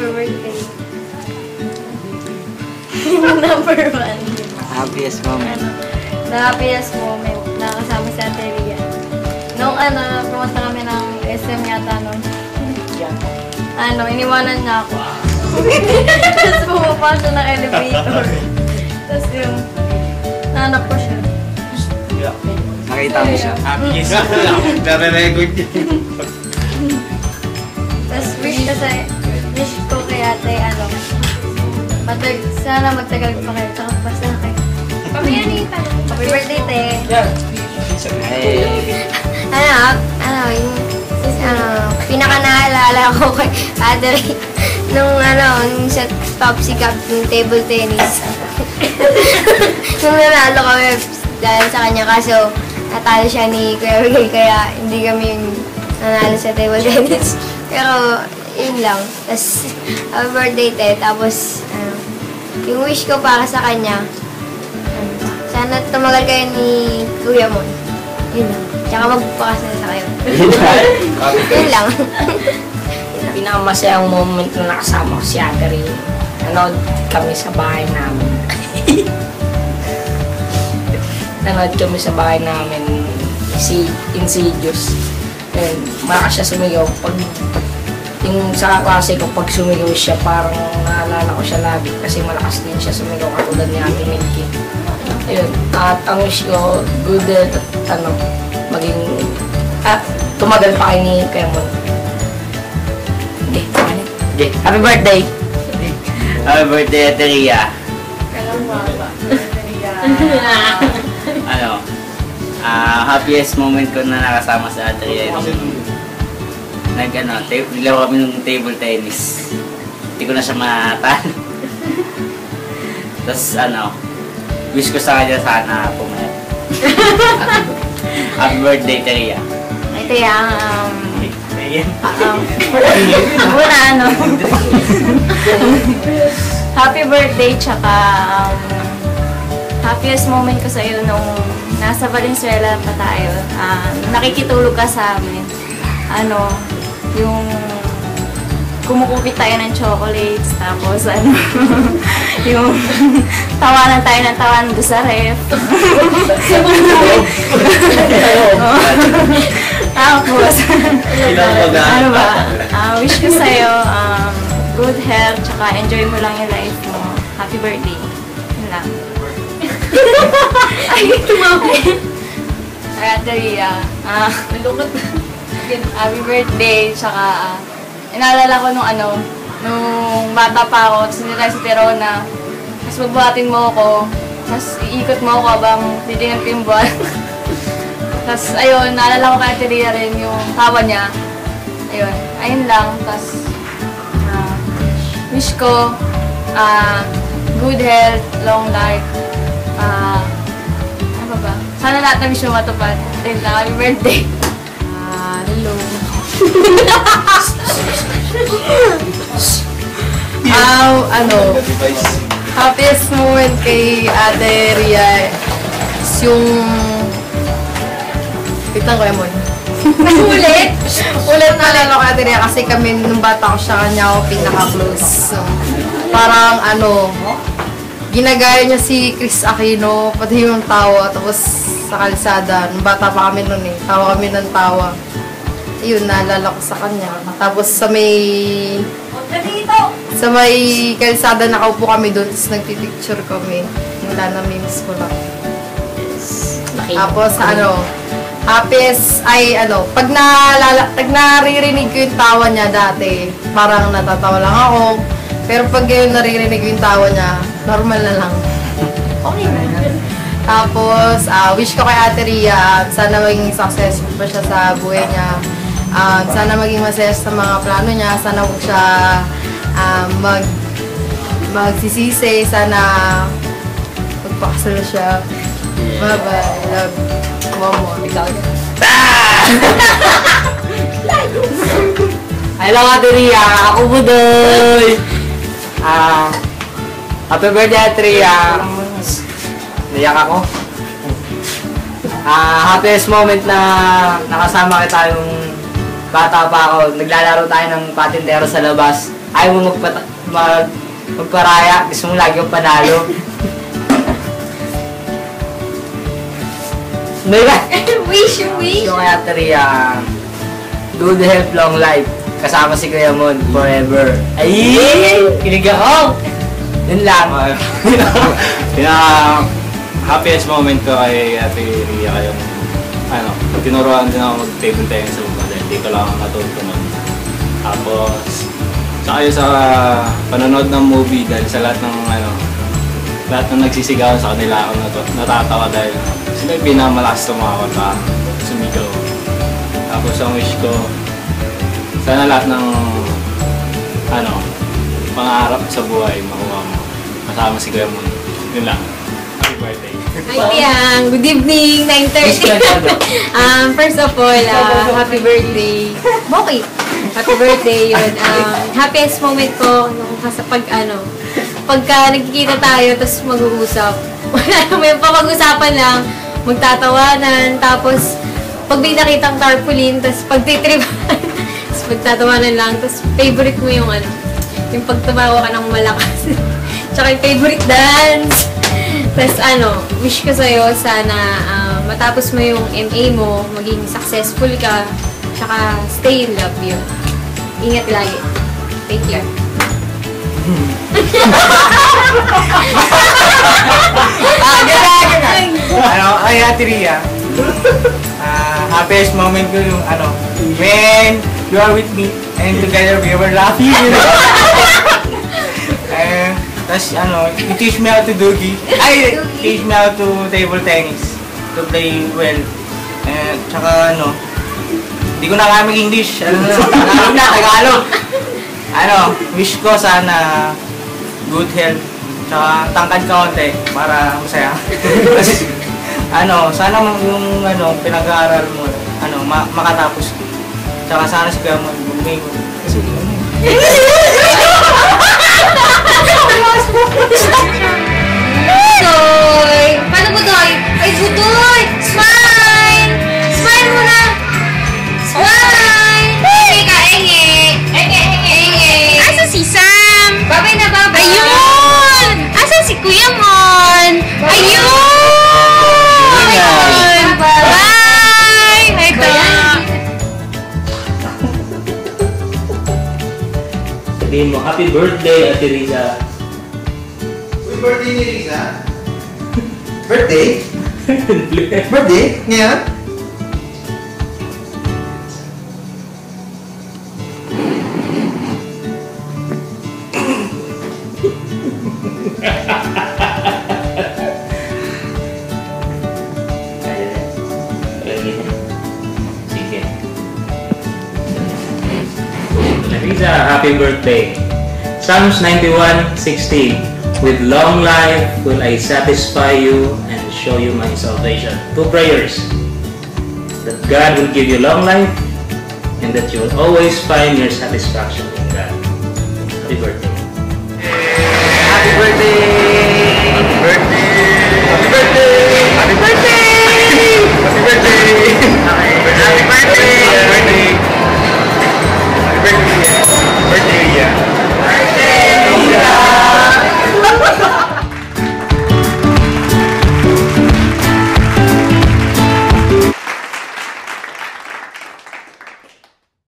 Happy birthday. Number 1. Happiest moment. The happiest moment na kasama si Ate Ria. Nung pumunta kami ng SM yata nun. Iniwanan niya ako. Tapos bumaba siya ng elevator. Tapos yung, nahanap ko siya. Nakita mo siya. Happiest moment. Nare-record yun. Tapos wish ko kay Ate, sana magtagal pa kayo, tsaka basta na kayo. Pamiyanitan. Happy birthday, Te. Pinaka naalala ko kay Ate Ray, nung sa Popsi Cup, yung table tennis. Nung nanalo kami dahil sa kanya, kaso natalo siya ni Kuya Miguel, kaya hindi kami yung nanalo sa table tennis. Pero, yun lang. Tapos, happy birthday, Te. Tapos, yung wish ko para sa kanya, sana tumagal kayo ni Kuya Mon. Yun lang. Tsaka magpakasal na kayo. Yun lang. Pinakamasayang moment na nakasama ko si Ate Rin. Nanood kami sa bahay namin. Nanood kami sa bahay namin si Insidious. And malakas siya sumigaw. Yung sa klase ko, pag sumigaw siya, parang naalala ko siya lagi kasi malakas din siya sumigaw katulad ni Ate Milky. Ayun. At ang wish ko, good health at maging, tumagal pa kayo ni Kuya Mon. Okay. Happy birthday! Happy birthday, Ate Ria. Happiest moment ko na nakasama sa Ate Ria. Naglaw kami ng table tennis. Hindi ko na siya matalo. Tapos wish ko sa kanya sana pumayat. Happy birthday, Ria. Ay, Tia, happy birthday, tsaka happiest moment ko sa iyo nung nasa Valenzuela pa tayo. Nakikitulog ka sa amin. Yung kumukupit tayo ng chocolates, tapos yung tawanan tayo ng tawanan doon sa ref. Tapos, wish ko sa'yo, good health, tsaka enjoy mo lang yung life mo. Happy birthday. Yun lang. Ay, tumawin. Ate Ria, nalukot. Happy birthday, tsaka inaalala ko nung bata pa ako, tapos hindi tayo sa Terona, tapos magbuhatin mo ako, tapos iikot mo ako habang titingnan ko yung buwan. Tapos ayun, naalala ko kay Ate Ria rin yung tawa niya. Ayun lang, tapos wish ko good health, long life, ano ba? Sana lahat ng wish mo matupad. Ayun lang, happy birthday! Hello. Happiest moment kay Ate Ria is yung bitang ko Emon. Ulit? Ulit naalala ko Ate Ria kasi kami nung bata ko siya kanya ako pinaka-close. So, parang ginagaya niya si Chris Aquino, pati yung tawa, tapos sa kalsada, nung bata pa kami nun tawa kami ng tawa. Yun, naalala ko sa kanya. Tapos sa may kalsada nakaupo kami doon, tapos nagpipicture kami. Wala na, miss ko lang. Tapos happiest ay pag naririnig ko yung tawa niya dati, parang natatawa lang ako. Pero pag ngayon naririnig ko yung tawa niya, normal na lang. Okay na. Tapos, wish ko kay Ate Ria, sana maging successful pa siya sa buhay niya. Sana maging masaya sa mga plano niya. Sana huwag siya magsisisi. Sana magpakasal siya. Bye-bye. Love. Momo. Ikaw. Hello, Ate Ria. Ako Budoy. Happy birthday, Ate Ria. Nayak ako. Happiest moment na nakasama kita yung bata pa ako, naglalaro tayo ng patintero sa labas. Ayaw mo magparaya, gusto mo lagi yung panalo. Diba? Wish. So kaya Tria, good health, long life. Kasama si Kuya Mon forever. Ay! Kinig ako! Yun lang. Happiest moment ko kay Ate Ria kayong tinuruan din ako mag-table tennis sa mga dahil hindi ko lang natuto nun. Tapos, saka yun sa panonood ng movie dahil sa lahat ng nagsisigawan sa kanila ako natatawa dahil sila yung pinamalakas tumakot pa sumigaw. Tapos ang wish ko, sana lahat ng pangarap sa buhay makuha mo. Kasama si Kuya Mon. Yun lang. Happy birthday. Hi, Tiang. Good evening, 9:30. First of all, happy birthday. Bakit? Happy birthday yun. Happiest moment ko pagka nagkikita tayo tapos mag-uusap. Wala naman yung papag-usapan lang, magtatawanan, tapos pag may nakitang tarpaulin, tapos pagtitripan, tapos magtatawanan lang, tapos favorite mo yung yung pagtumawa ka ng malakas. Tsaka yung favorite dance. Tapos wish ko sa'yo, sana matapos mo yung MA mo, maging successful ka, tsaka stay in love yun. Ingat lagi. Thank you. Ay, Ate Ria. Happiest moment ko yung when you are with me and together we were laughing. Tapos you teach me how to doggy. Teach me how to table tennis. To play well. Tsaka hindi ko na kaya mag-English. Tagalog. Wish ko sana good health. Tsaka tangkad ka konti para masaya. Kasi sana yung pinag-aaral mo makatapos ko. Tsaka sana si Kuya Mon bumingon. Kasi Budoy! Paano Budoy? Ay, Budoy! Smile! Smile muna! Smile! Enge ka, enge! Enge! Asa si Sam? Babay na babay! Ayun! Asa si Kuya Mon? Ayun! Bye! Ito! Sabihin mo, happy birthday, Ate Riza. Birthday ni Riza? Birthday? Birthday? Ngayon? Sige. Riza, happy birthday. Psalms 91:16. With long life will I satisfy you and show you my salvation. 2 prayers. That God will give you long life and that you will always find your satisfaction in God. Happy birthday. Happy birthday,